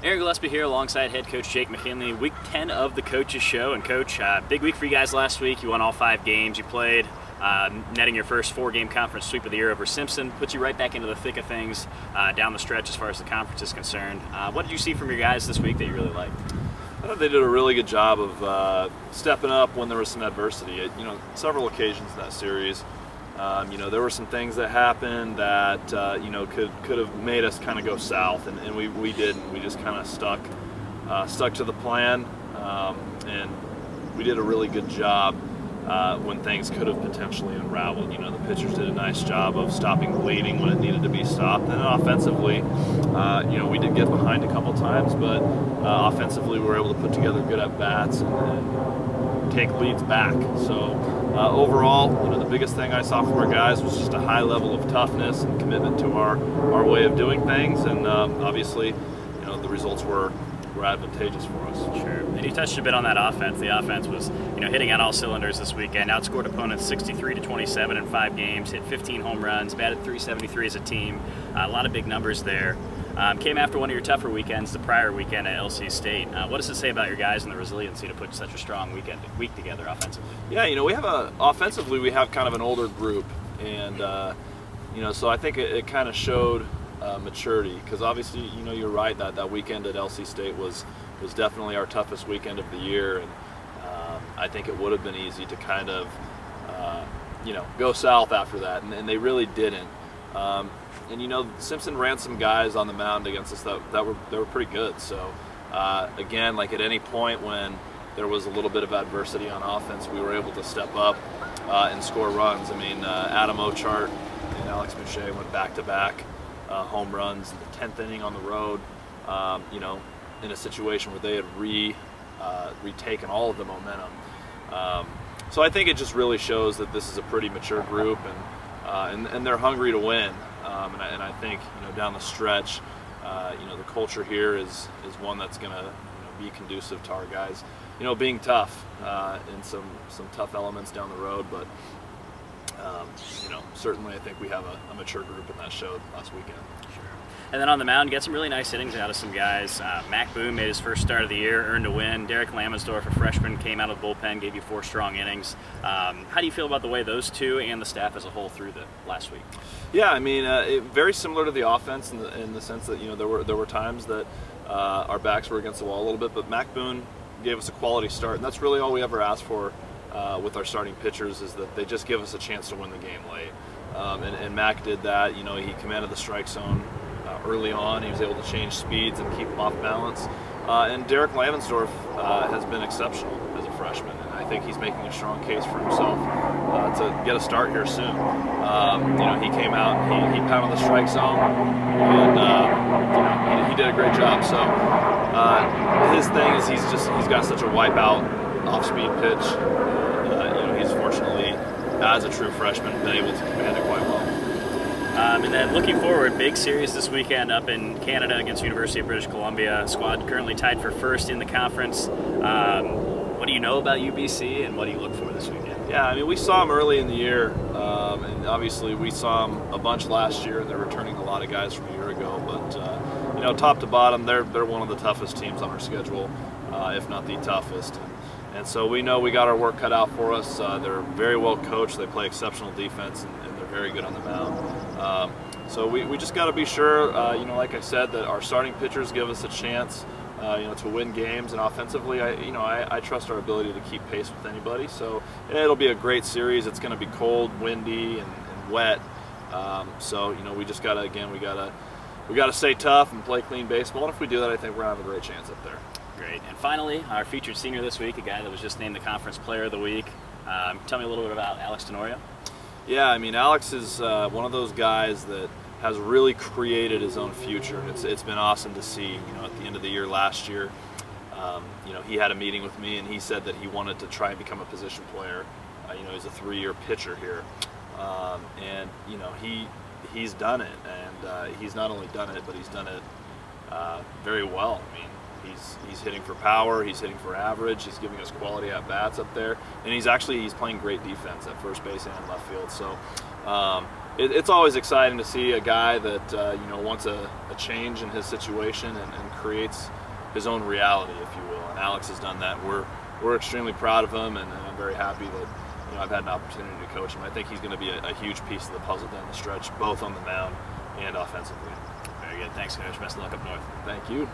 Aaron Gillespie here alongside head coach Jake McKinley. Week 10 of the Coaches Show. And Coach, big week for you guys last week. You won all 5 games. You played, netting your first 4-game conference sweep of the year over Simpson. Puts you right back into the thick of things down the stretch as far as the conference is concerned. What did you see from your guys this week that you really liked? I thought they did a really good job of stepping up when there was some adversity. Several occasions in that series. There were some things that happened that could have made us kind of go south, and we didn't. We just kind of stuck to the plan, and we did a really good job when things could have potentially unraveled. The pitchers did a nice job of stopping bleeding when it needed to be stopped, and then offensively, we did get behind a couple times, but offensively we were able to put together good at bats and take leads back. So overall, the biggest thing I saw from our guys was just a high level of toughness and commitment to our way of doing things, and obviously, the results were advantageous for us. Sure. And you touched a bit on that offense. The offense was, hitting on all cylinders this weekend. Outscored opponents 63-27 in 5 games. Hit 15 home runs. Batted .373 as a team. A lot of big numbers there. Came after one of your tougher weekends, the prior weekend at LC State. What does it say about your guys and the resiliency to put such a strong week together offensively? Yeah, we have offensively we have kind of an older group, and so I think it kind of showed maturity, because obviously you're right that weekend at LC State was definitely our toughest weekend of the year, and I think it would have been easy to kind of go south after that, and they really didn't. Simpson ran some guys on the mound against us that were pretty good. So again, like at any point when there was a little bit of adversity on offense, we were able to step up and score runs. Adam Ochart and Alex Boucher went back-to-back home runs in the 10th inning on the road, in a situation where they had retaken all of the momentum. So I think it just really shows that this is a pretty mature group, and they're hungry to win. And I think down the stretch, the culture here is one that's going to be conducive to our guys, being tough in some tough elements down the road, but certainly I think we have a mature group, and that showed last weekend. Sure. And then on the mound, get some really nice innings out of some guys. Mac Boone made his first start of the year, earned a win. Derek Lamensdorf, a freshman, came out of the bullpen, gave you 4 strong innings. How do you feel about the way those two and the staff as a whole threw the last week? Yeah, very similar to the offense in the sense that there were times that our backs were against the wall a little bit, but Mac Boone gave us a quality start, and that's really all we ever ask for with our starting pitchers, is that they just give us a chance to win the game late. And Mac did that. He commanded the strike zone early on. He was able to change speeds and keep them off balance. And Derek Lamensdorf has been exceptional as a freshman, and I think he's making a strong case for himself to get a start here soon. He came out, he pounded the strike zone, and he did a great job. So his thing is he's got such a wipeout off-speed pitch. He's fortunately, as a true freshman, been able to command it quite well. And then looking forward, big series this weekend up in Canada against University of British Columbia. Squad currently tied for first in the conference. What do you know about UBC, and what do you look for this weekend? Yeah, we saw them early in the year, and obviously we saw them a bunch last year, and they're returning a lot of guys from a year ago. But top to bottom, they're one of the toughest teams on our schedule, if not the toughest. And so we know we got our work cut out for us. They're very well coached. They play exceptional defense, and they're very good on the mound. So we just got to be sure, like I said, that our starting pitchers give us a chance, to win games. And offensively, I trust our ability to keep pace with anybody. So it'll be a great series. It's going to be cold, windy, and wet. So we just got to we got to stay tough and play clean baseball. And if we do that, I think we're going to have a great chance up there. Great. And finally, our featured senior this week, a guy that was just named the Conference Player of the Week. Tell me a little bit about Alex Tenorio. Yeah, Alex is one of those guys that has really created his own future, and it's been awesome to see. At the end of the year last year, he had a meeting with me, and he said that he wanted to try and become a position player. He's a 3-year pitcher here, and he's done it, and he's not only done it, but he's done it very well. He's hitting for power, he's hitting for average, he's giving us quality at bats up there, and he's playing great defense at first base and left field. So it's always exciting to see a guy that you know, wants a change in his situation and creates his own reality, if you will. And Alex has done that. We're extremely proud of him, and I'm very happy that, you know, I've had an opportunity to coach him. I think he's going to be a huge piece of the puzzle down the stretch, both on the mound and offensively. Very good. Thanks, Coach. Best of luck up north. Thank you.